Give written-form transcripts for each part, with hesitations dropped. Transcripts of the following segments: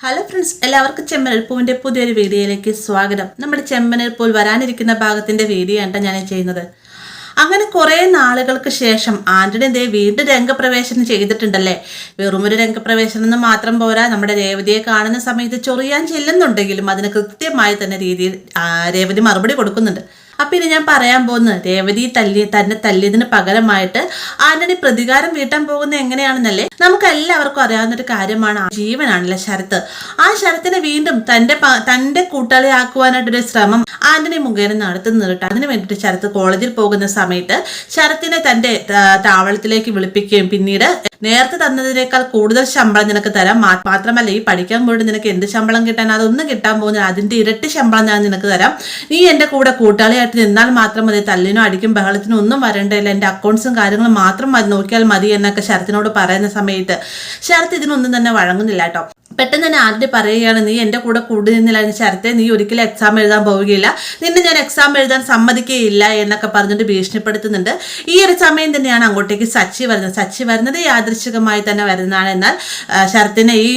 Hello friends, എല്ലാവർക്കും ചെമ്മനീർപ്പൂവിൻ്റെ പുതിയൊരു വീഡിയോയിലേക്ക് സ്വാഗതം. നമ്മുടെ ചെമ്മനീർപ്പൂവിൽ വരാനിരിക്കുന്ന ഭാഗത്തിൻ്റെ വീഡിയോ ആണ് ഞാൻ ചെയ്യുന്നത്. അങ്ങനെ കുറേ നാളുകൾക്ക് ശേഷം ആന്റണി ദേ വീണ്ടും രംഗപ്രവേശനം ചെയ്തിട്ടുണ്ടല്ലേ. വെറുമൊരു രംഗപ്രവേശനം എന്ന് മാത്രം പോരാ, നമ്മുടെ രേവതിയെ കാണുന്ന സമയത്ത് ചൊറിയാൻ ചെല്ലുന്നുണ്ടെങ്കിലും അതിന് കൃത്യമായി തന്നെ രീതിയിൽ രേവതി മറുപടി കൊടുക്കുന്നുണ്ട്. അപ്പം ഇനി ഞാൻ പറയാൻ പോകുന്നത് രേവതി തന്നെ തല്ലിയതിന് പകരമായിട്ട് ആന്റണി പ്രതികാരം വീട്ടാൻ പോകുന്നത് എങ്ങനെയാണെന്നല്ലേ. നമുക്ക് എല്ലാവർക്കും അറിയാവുന്നൊരു കാര്യമാണ്, ജീവനാണല്ലേ ശരത്ത്. ആ ശരത്തിനെ വീണ്ടും തന്റെ കൂട്ടാളിയാക്കുവാനായിട്ടൊരു ശ്രമം ആന്റണി മുഖേന നടത്തുന്നത് കേട്ടോ. അതിന് വേണ്ടിയിട്ട് ശരത്ത് കോളേജിൽ പോകുന്ന സമയത്ത് ശരത്തിനെ തന്റെ താവളത്തിലേക്ക് വിളിപ്പിക്കുകയും പിന്നീട് നേരത്തെ തന്നതിനേക്കാൾ കൂടുതൽ ശമ്പളം നിനക്ക് തരാം, മാത്രമല്ല ഈ പഠിക്കാൻ പോയിട്ട് നിനക്ക് എന്ത് ശമ്പളം കിട്ടാൻ, അതൊന്നും കിട്ടാൻ പോകുന്നില്ല, അതിന്റെ ഇരട്ടി ശമ്പളം ഞാൻ നിനക്ക് തരാം, നീ എന്റെ കൂടെ കൂട്ടാളിയായിട്ട് നിന്നാൽ മാത്രം മതി, തല്ലിനോ അടിക്കും ബഹളത്തിനോ ഒന്നും വരണ്ടല്ല, എന്റെ അക്കൗണ്ട്സും കാര്യങ്ങളും മാത്രം നോക്കിയാൽ മതി എന്നൊക്കെ ശരത്തിനോട് പറയുന്ന സമയത്ത് ശരത്ത് ഇതിനൊന്നും തന്നെ വഴങ്ങുന്നില്ല കേട്ടോ. പെട്ടെന്ന് തന്നെ ആന്റണി പറയുകയാണ്, നീ എൻ്റെ കൂടെ കൂടി നിന്നില്ല ശരത്തെ, നീ ഒരിക്കലും എക്സാം എഴുതാൻ പോവുകയില്ല, നിന്നെ ഞാൻ എക്സാം എഴുതാൻ സമ്മതിക്കുകയില്ല എന്നൊക്കെ പറഞ്ഞിട്ട് ഭീഷണിപ്പെടുത്തുന്നുണ്ട്. ഈ ഒരു സമയം തന്നെയാണ് അങ്ങോട്ടേക്ക് സച്ചി വരുന്നത് യാദൃശ്ചികമായി തന്നെ വരുന്നതാണ്. എന്നാൽ ശരത്തിനെ ഈ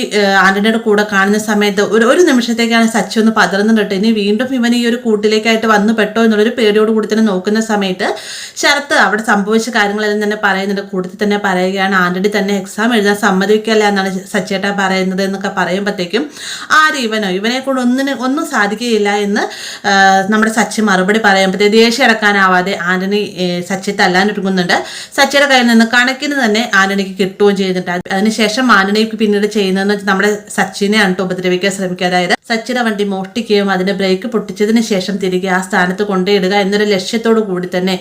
ആന്റണിയുടെ കൂടെ കാണുന്ന സമയത്ത് ഒരു നിമിഷത്തേക്കാണ് സച്ചി ഒന്ന് പതറുന്നുണ്ട്. ഇനി വീണ്ടും ഇവൻ ഈ ഒരു കൂട്ടിലേക്കായിട്ട് വന്നു പെട്ടോ എന്നുള്ളൊരു പേടിയോട് കൂടി തന്നെ നോക്കുന്ന സമയത്ത് ശരത്ത് അവിടെ സംഭവിച്ച കാര്യങ്ങളെല്ലാം തന്നെ പറയുന്നുണ്ട്. കൂട്ടത്തിൽ തന്നെ പറയുകയാണ്, ആന്റണി തന്നെ എക്സാം എഴുതാൻ സമ്മതിക്കല്ല എന്നാണ് സച്ചിയേട്ടാ പറയുന്നത് എന്നൊക്കെ പറയുമ്പോഴത്തേക്കും ഇവനെ കൊണ്ട് ഒന്നും സാധിക്കുകയില്ല എന്ന് നമ്മുടെ സച്ചി മറുപടി പറയുമ്പോഴത്തേക്ക് ദേഷ്യം അടക്കാനാവാതെ ആന്റണി സച്ചിയെ തല്ലാനൊരുങ്ങുന്നുണ്ട്. സച്ചിയുടെ കയ്യിൽ നിന്ന് കണക്കിന് തന്നെ ആന്റണിക്ക് കിട്ടുകയും ചെയ്യുന്നുണ്ട്. അതിനുശേഷം ആന്റണിക്ക് പിന്നീട് ചെയ്യുന്നതെന്ന് വെച്ചാൽ നമ്മുടെ സച്ചിനെ ആണ് ഉപദ്രവിക്കാൻ ശ്രമിക്കുക. അതായത് സച്ചിയുടെ വണ്ടി മോഷ്ടിക്കുകയും അതിന്റെ ബ്രേക്ക് പൊട്ടിച്ചതിന് ശേഷം തിരികെ ആ സ്ഥാനത്ത് കൊണ്ടുപോയിടുക എന്നൊരു ലക്ഷ്യത്തോടു കൂടി തന്നെ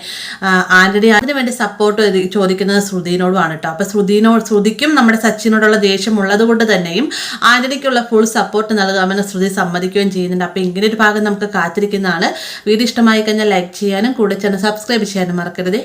ആന്റണി അതിനുവേണ്ടി സപ്പോർട്ട് ചോദിക്കുന്നത് ശ്രുതിനോടുമാണ് കേട്ടോ. അപ്പൊ ശ്രുതിക്കും നമ്മുടെ സച്ചിനോടുള്ള ദേഷ്യം ഉള്ളത് കൊണ്ട് തന്നെയും ആന്റണിക്കുള്ള ഫുൾ സപ്പോർട്ട് നൽകാമെന്ന് ശ്രുതി സമ്മതിക്കുകയും ചെയ്യുന്നുണ്ട്. അപ്പോൾ ഇങ്ങനെ ഒരു ഭാഗം നമുക്ക് കാത്തിരിക്കുന്നതാണ്. വീഡിയോ ഇഷ്ടമായി കഴിഞ്ഞാൽ ലൈക്ക് ചെയ്യാനും കൂടെ ചാനൽ സബ്സ്ക്രൈബ് ചെയ്യാനും മറക്കരുതേ.